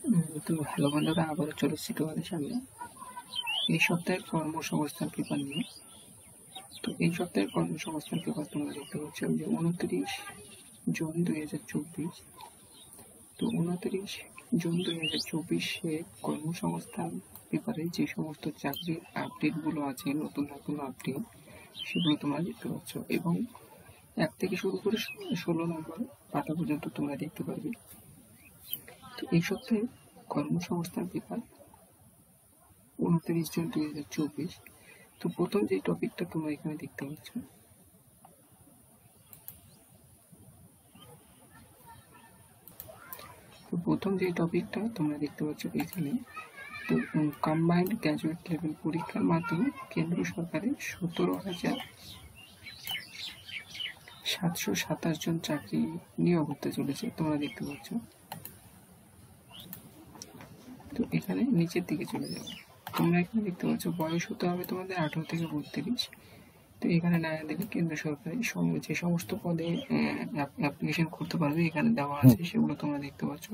তো হ্যালো বন্ধুরা, আবারও চলে এসেছি তোমাদের সামনে এই সপ্তাহের কর্মসংস্থান পেপার নিয়ে। তো এই সপ্তাহের কর্মসংস্থান পেপার তোমরা দেখতে পাচ্ছ যে 29 জুন 2024। তো 29 জুন 2024 কর্মসংস্থান পেপারে যে সমস্ত চাকরির আপডেটগুলো আছে, নতুন নতুন আপডেট, সেগুলো তোমরা দেখতে পাচ্ছ এবং 1 থেকে শুরু করে 16 নম্বর পাতা পর্যন্ত তোমরা দেখতে পারবে। তো এই সপ্তাহে কর্মসংস্থান পেপার 29 জুন 2024। তো প্রথম যে টপিকটা তোমরা এখানে দেখতে পাচ্ছ, তো প্রথম যে টপিকটা তোমরা দেখতে পাচ্ছ এখানে, তো কম্বাইন্ড গ্র্যাজুয়েট লেভেল পরীক্ষার মাধ্যমে কেন্দ্র সরকারের 17,727 জন চাকরি নিয়োগ হতে চলেছে, তোমরা দেখতে পাচ্ছ। তো এখানে নিচের দিকে চলে যাবে, তোমরা এখানে দেখতে পাচ্ছ বয়স হতে হবে তোমাদের 18 থেকে 32। তো এখানে না দেখে কেন্দ্র সরকারের যে সমস্ত পদে অ্যাপ্লিকেশন করতে পারবে এখানে দেওয়া আছে, সেগুলো তোমরা দেখতে পাচ্ছ।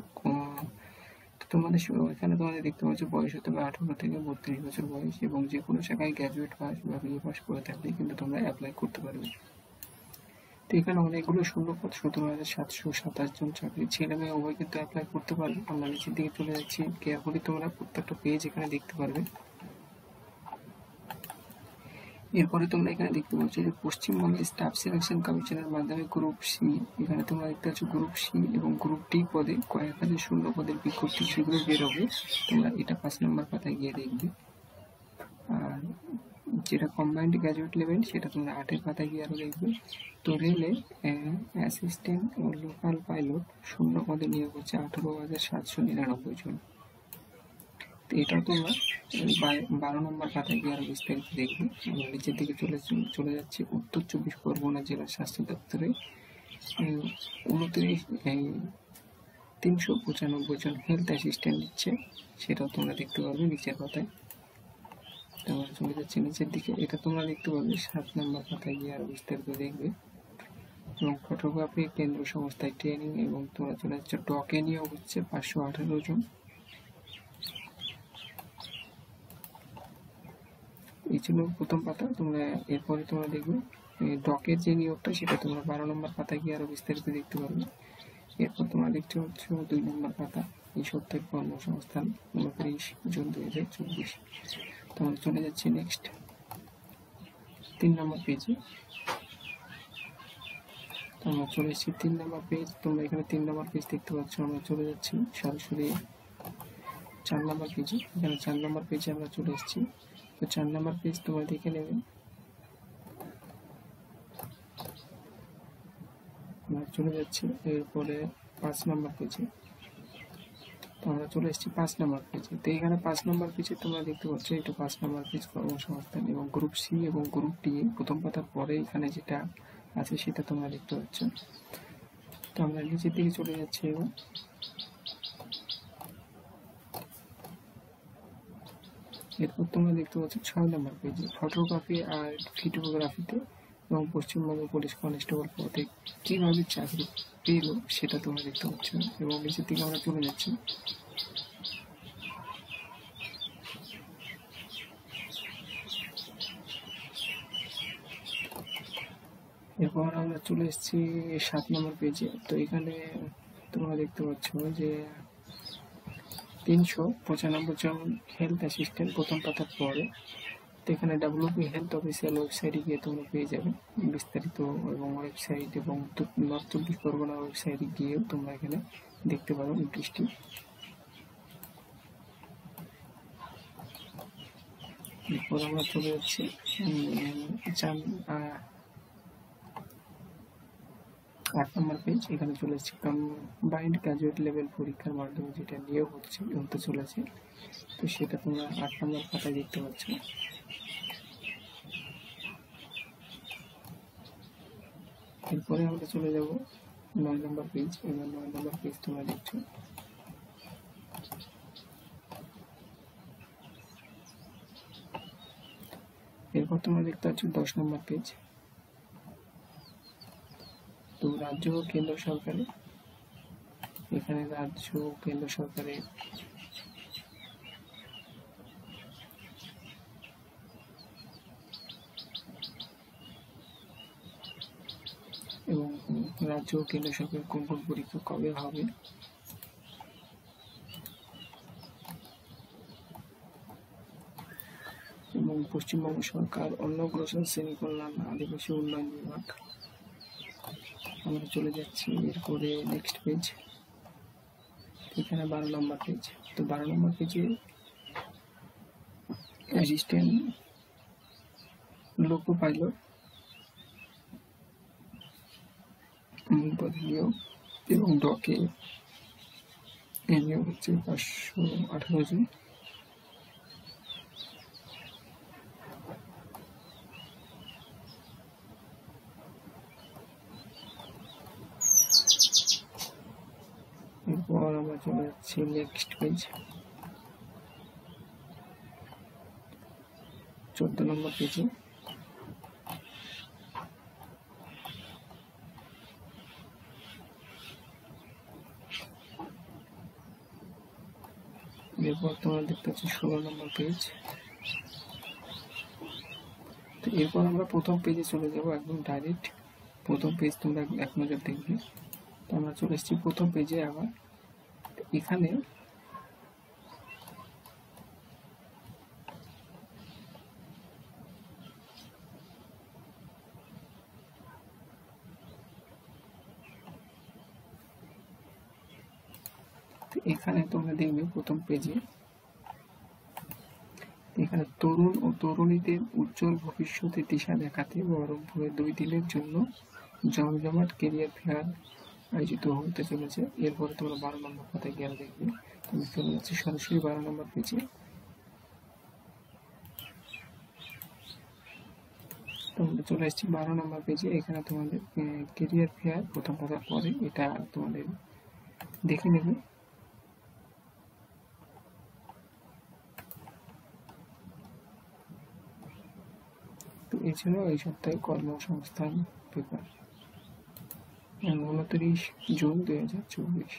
তোমাদের এখানে তোমাদের দেখতে পাচ্ছ বয়স হতে হবে 18 থেকে 32 বছর বয়স এবং যে কোনো শাখায় গ্র্যাজুয়েট পাস বা বিএ পাস করে থাকলে কিন্তু তোমরা অ্যাপ্লাই করতে পারবে। তো এখানে অনেকগুলো শূন্যপদ, 17,727 জন চাকরি, ছেলে মেয়ে উভয় কিন্তু অ্যাপ্লাই করতে পারবে। আমরা নিচের দিকে চলে যাচ্ছি, কেয়ারফুলি তোমরা প্রত্যেকটা পেজ এখানে দেখতে পারবে। এরপরে তোমরা এখানে দেখতে পাচ্ছ যে পশ্চিমবঙ্গের স্টাফ সিলেকশন কমিশনের মাধ্যমে গ্রুপ সি, এখানে তোমরা দেখতে পাচ্ছ গ্রুপ সি এবং গ্রুপ ডি পদে কয়েক হাজার শূন্য পদের বিজ্ঞপ্তি শীঘ্র বেরোবে। তোমরা এটা 5 নম্বর পাতায় গিয়ে দেখবে। আর যেটা কম্বাইন্ড গ্র্যাজুয়েট লেভেল সেটা তোমরা 8 পাতায় গিয়ে আরও দেখবে। তো রেলে অ্যাসিস্ট্যান্ট ও লোকাল পাইলট শূন্য পদে নিয়োগ হচ্ছে 18,799 জন। তো এটাও তোমরা 12 নম্বর পাতায় গিয়ে আরো বিস্তারিত দেখবে। আমরা নিচের দিকে চলে যাচ্ছে উত্তর 24 পরগনা জেলার স্বাস্থ্য দপ্তরে 395 জন হেলথ অ্যাসিস্ট্যান্ট নিচ্ছে, সেটাও তোমরা দেখতে পারবে নিচের পাতায়। তোমরা চলে যাচ্ছে নিচের দিকে, এটা তোমরা দেখতে পাবে 7 নম্বর পাতায় গিয়ে আরো বিস্তারিত দেখবে। এবং ফটোগ্রাফি কেন্দ্র সংস্থায় ট্রেনিং এবং তোমরা চলে যাচ্ছে ডকে নিয়োগ হচ্ছে 518 জন। এই ছিল প্রথম পাতা। তোমরা এরপরে তোমরা দেখবে ডকের যে নিয়োগটা সেটা তোমরা 12 নম্বর পাতায় গিয়ে আরো বিস্তারিত দেখতে পারবে। এরপর তোমরা দেখতে পাচ্ছ 2 নম্বর পাতা, এই সপ্তাহের কর্মসংস্থান 29 জুন 2024। তোমরা চলে যাচ্ছে নেক্সট 3 নম্বর পেজে। তোমরা চলে এসেছি 3 নম্বর পেজ। তোমরা এখানে 3 নম্বর পেজ দেখতে পাচ্ছ। আমরা চলে যাচ্ছি সরাসরি 4 নম্বর পেজে। এখানে 4 নম্বর পেজে আমরা চলে এসেছি। তো 4 নম্বর পেজ তোমরা দেখে নেবে। আমরা চলে যাচ্ছি এরপরে 5 নম্বর পেজে। তো আমরা চলে এসেছি 5 নম্বর পেজে। তো এখানে 5 নম্বর পেজে তোমরা দেখতে পাচ্ছ এটা 5 নম্বর পেজ কর্মসংস্থান এবং গ্রুপ সি এবং গ্রুপ ডি প্রথম পাতার পরে এখানে যেটা আছে সেটা তোমরা দেখতে পাচ্ছ। তো আমরা নিচের দিকে চলে যাচ্ছি এবং এরপর তোমরা দেখতে পাচ্ছ 6 নম্বর পেজে ফটোগ্রাফি আর ভিডিওগ্রাফিতে এবং পশ্চিমবঙ্গ পুলিশ কনস্টেবল পদে কিভাবে চাকরি পেল সেটা তোমরা দেখতে পাচ্ছ। এবং নিচের দিকে আমরা চলে যাচ্ছি। এরপর আমরা চলে এসেছি 7 নম্বর পেজে। তো এখানে তোমরা দেখতে পাচ্ছ যে 395 জন হেলথ অ্যাসিস্ট্যান্ট প্রথম পাতার পরে। তো এখানে WP হেলথ অফিসিয়াল ওয়েবসাইটে গিয়ে তোমরা পেয়ে যাবে বিস্তারিত এবং ওয়েবসাইট এবং নর্থ 24 পরগনা ওয়েবসাইটে গিয়েও তোমরা এখানে দেখতে পারো নোটিশটি। এরপর আমরা চলে যাচ্ছি 8 নম্বর পেজ। এখানে চলে এসেছি কম্বাইন্ড গ্র্যাজুয়েট লেভেল পরীক্ষার মাধ্যমে যেটা নিয়োগ হতে চলেছে, তো সেটা তোমরা 8 নম্বর পাতায় দেখতে পাচ্ছ। এরপরে আমরা চলে যাব 9 নম্বর পেজ। এবার 9 নম্বর পেজ তোমরা দেখছো। এরপর তোমরা দেখতে পাচ্ছ 10 নম্বর পেজ। তো রাজ্য ও কেন্দ্র সরকারের এখানে রাজ্য কেন্দ্র সরকারের এবং রাজ্য ও কেন্দ্র সরকারের কোন কোন পরীক্ষা কবে হবে, এবং পশ্চিমবঙ্গ সরকার অন্নগ্রসন শ্রেণী কল্যাণ আদিবাসী উন্নয়ন বিভাগ। আমরা চলে যাচ্ছি এরপরে নেক্সট পেজ। এখানে 12 নম্বর পেজ। তো 12 নম্বর পেজে অ্যাসিস্ট্যান্ট লোকো পাইলট পদে নিয়োগ এবং ডকে নিয়োগ হচ্ছে 518 জন। এরপর আমরা চলে যাচ্ছি নেক্সট পেজ। 14 নম্বর পেজে এরপর তোমরা দেখতে পাচ্ছ 16 নম্বর পেজ। তো এরপর আমরা প্রথম পেজে চলে যাব একদম ডাইরেক্ট। প্রথম পেজ তোমরা এক নজর দেখবে। তো আমরা চলে এসেছি প্রথম পেজে। আবার এখানে এখানে তোমরা দেখবে প্রথম পেজে এখানে তরুণ ও তরুণীদের উজ্জ্বল ভবিষ্যতে দিশা দেখাতে বহরমপুরে 2 দিনের জন্য জমজমাট কেরিয়ার ফেয়ার আয়োজিত হতে চলেছে। এরপরে তোমরা 12 নম্বর পাতায় গিয়ে দেখবে। তুমি চলে যাচ্ছি সরাসরি 12 নম্বর পেজে। তোমরা চলে এসেছি 12 নম্বর পেজে। এখানে তোমাদের কেরিয়ার ফেয়ার প্রথম পাতার পরে এটা তোমাদের দেখে নেবে। তো এছাড়াও এই সপ্তাহে কর্মসংস্থান পেপার 29 জুন 2024।